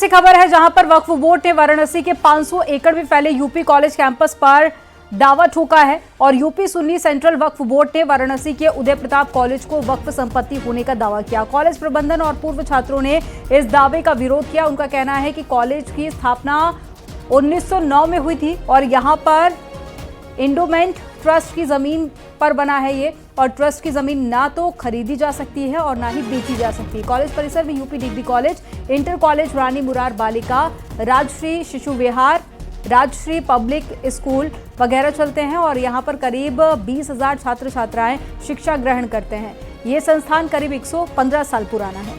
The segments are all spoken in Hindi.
से खबर है जहां पर वक्फ बोर्ड ने वाराणसी के 500 एकड़ में फैले यूपी कॉलेज कैंपस पर दावा ठोका है और यूपी सुन्नी सेंट्रल वक्फ बोर्ड ने वाराणसी के उदय प्रताप कॉलेज को वक्फ संपत्ति होने का दावा किया। कॉलेज प्रबंधन और पूर्व छात्रों ने इस दावे का विरोध किया। उनका कहना है कि कॉलेज की स्थापना 1909 में हुई थी और यहां पर इंडोमेंट ट्रस्ट की जमीन पर बना है ये, और ट्रस्ट की जमीन ना तो खरीदी जा सकती है और ना ही बेची जा सकती है। कॉलेज परिसर में UP degree college, inter college, Rani Murar Balika, Rajshree शिशु विहार, राजश्री पब्लिक स्कूल वगैरह चलते हैं और यहाँ पर करीब 20,000 छात्र छात्राएं शिक्षा ग्रहण करते हैं। ये संस्थान करीब 115 साल पुराना है।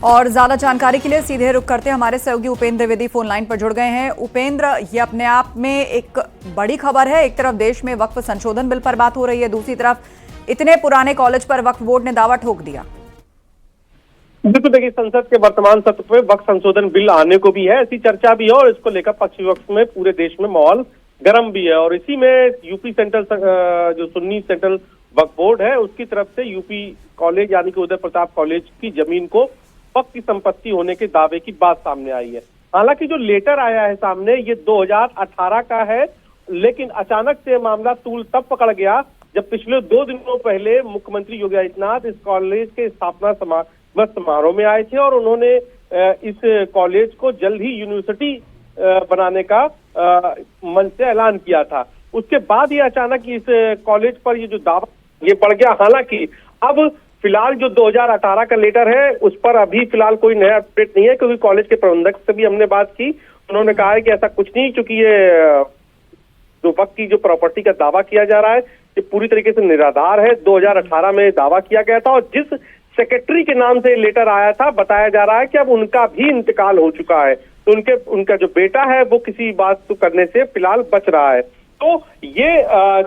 और ज्यादा जानकारी के लिए सीधे रुख करते हैं हमारे सहयोगी उपेंद्र द्विवेदी फोन लाइन पर जुड़ गए हैं। उपेंद्र, ये अपने आप में एक बड़ी खबर है। एक तरफ देश में वक्फ संशोधन बिल पर बात हो रही है, दूसरी तरफ इतने पुराने कॉलेज पर वक्फ बोर्ड ने दावा ठोक दिया। बिल्कुल, देखिए, संसद के वर्तमान सत्र में वक्फ संशोधन बिल आने को भी है, ऐसी चर्चा भी है और इसको लेकर पश्चिमी वक्फ में पूरे देश में माहौल गर्म भी है। और इसी में यूपी सेंट्रल जो सुन्नी सेंट्रल वक्फ बोर्ड है उसकी तरफ से यूपी कॉलेज यानी कि उदय प्रताप कॉलेज की जमीन को वक्फ की संपत्ति होने के दावे की बात सामने आई है। हालांकि जो लेटर आया है सामने ये 2018 का है, लेकिन अचानक से मामला तूल तब पकड़ गया जब पिछले 2 दिनों पहले मुख्यमंत्री योगी आदित्यनाथ इस कॉलेज के स्थापना समारोह में आए थे और उन्होंने इस कॉलेज को जल्द ही यूनिवर्सिटी बनाने का मंच से ऐलान किया था। उसके बाद ये अचानक इस कॉलेज पर ये जो दावा ये पड़ गया। हालांकि अब फिलहाल जो 2018 का लेटर है उस पर अभी फिलहाल कोई नया अपडेट नहीं है, क्योंकि कॉलेज के प्रबंधक से भी हमने बात की। उन्होंने कहा है कि ऐसा कुछ नहीं, क्योंकि ये जो वक्त की जो प्रॉपर्टी का दावा किया जा रहा है ये पूरी तरीके से निराधार है। 2018 में दावा किया गया था और जिस सेक्रेटरी के नाम से लेटर आया था बताया जा रहा है कि अब उनका भी इंतकाल हो चुका है, तो उनका जो बेटा है वो किसी बात को करने से फिलहाल बच रहा है। तो ये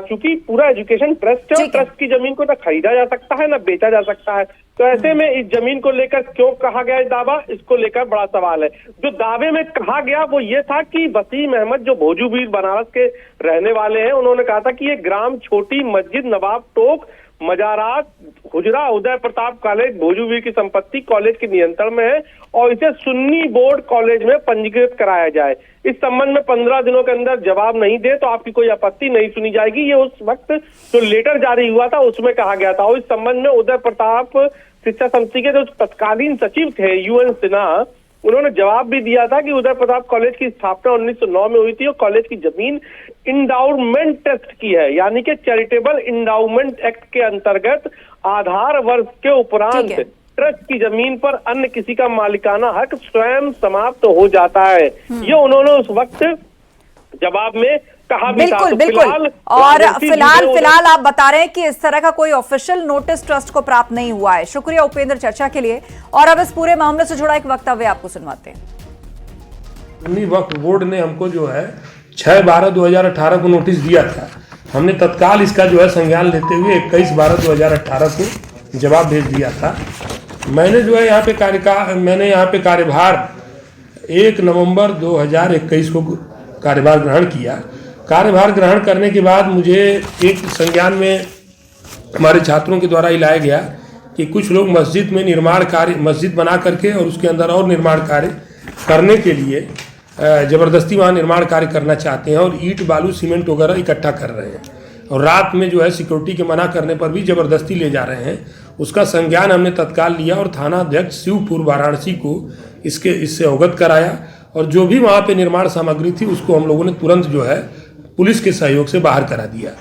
चूंकि पूरा एजुकेशन ट्रस्ट है और ट्रस्ट की जमीन को ना खरीदा जा सकता है ना बेचा जा सकता है, तो ऐसे में इस जमीन को लेकर क्यों कहा गया ये दावा, इसको लेकर बड़ा सवाल है। जो दावे में कहा गया वो ये था कि वसीम अहमद जो भोजूबीर बनारस के रहने वाले हैं, उन्होंने कहा था कि ये ग्राम छोटी मस्जिद नवाब टोक मजारात हुजरा उदय प्रताप कॉलेज भोजूबीर की संपत्ति कॉलेज के नियंत्रण में है और इसे सुन्नी बोर्ड कॉलेज में पंजीकृत कराया जाए। इस संबंध में 15 दिनों के अंदर जवाब नहीं दे तो आपकी कोई आपत्ति नहीं सुनी जाएगी। ये उस वक्त जो लेटर जारी हुआ था उसमें कहा गया था। और इस संबंध में उदय प्रताप शिक्षा समिति के जो तत्कालीन सचिव थे UN सिन्हा, उन्होंने जवाब भी दिया था कि उदय प्रताप कॉलेज की स्थापना 1909 में हुई थी और कॉलेज की जमीन इंडाउमेंट टेस्ट की है, यानी कि चैरिटेबल इंडाउमेंट एक्ट के अंतर्गत आधार वर्ष के उपरांत ट्रस्ट की जमीन पर अन्य किसी का मालिकाना हक स्वयं समाप्त हो जाता है। ये उन्होंने उस वक्त जवाब में कहा भी था। बिल्कुल बिल्कुल। और फिलहाल आप बता रहे हैं कि इस तरह का कोई ऑफिशियल नोटिस ट्रस्ट को प्राप्त नहीं हुआ है। शुक्रिया उपेंद्र चर्चा के लिए। और अब इस पूरे मामले से जुड़ा एक वक्तव्य आपको सुनवाते हैं। सुन्नी वक्फ बोर्ड ने हमको जो है 6/12/2018 को नोटिस दिया था। हमने तत्काल इसका जो है संज्ञान लेते हुए 21/12/2018 को जवाब भेज दिया था। मैंने जो है यहाँ पे कार्यभार 1 नवंबर 2021 को कार्यभार ग्रहण किया। कार्यभार ग्रहण करने के बाद मुझे एक संज्ञान में हमारे छात्रों के द्वारा लाया गया कि कुछ लोग मस्जिद में निर्माण कार्य, मस्जिद बना करके और उसके अंदर और निर्माण कार्य करने के लिए ज़बरदस्ती वहाँ निर्माण कार्य करना चाहते हैं और ईंट बालू सीमेंट वगैरह इकट्ठा कर रहे हैं और रात में जो है सिक्योरिटी के मना करने पर भी ज़बरदस्ती ले जा रहे हैं। उसका संज्ञान हमने तत्काल लिया और थाना अध्यक्ष शिवपुर वाराणसी को इससे अवगत कराया और जो भी वहाँ पे निर्माण सामग्री थी उसको हम लोगों ने तुरंत जो है पुलिस के सहयोग से बाहर करा दिया।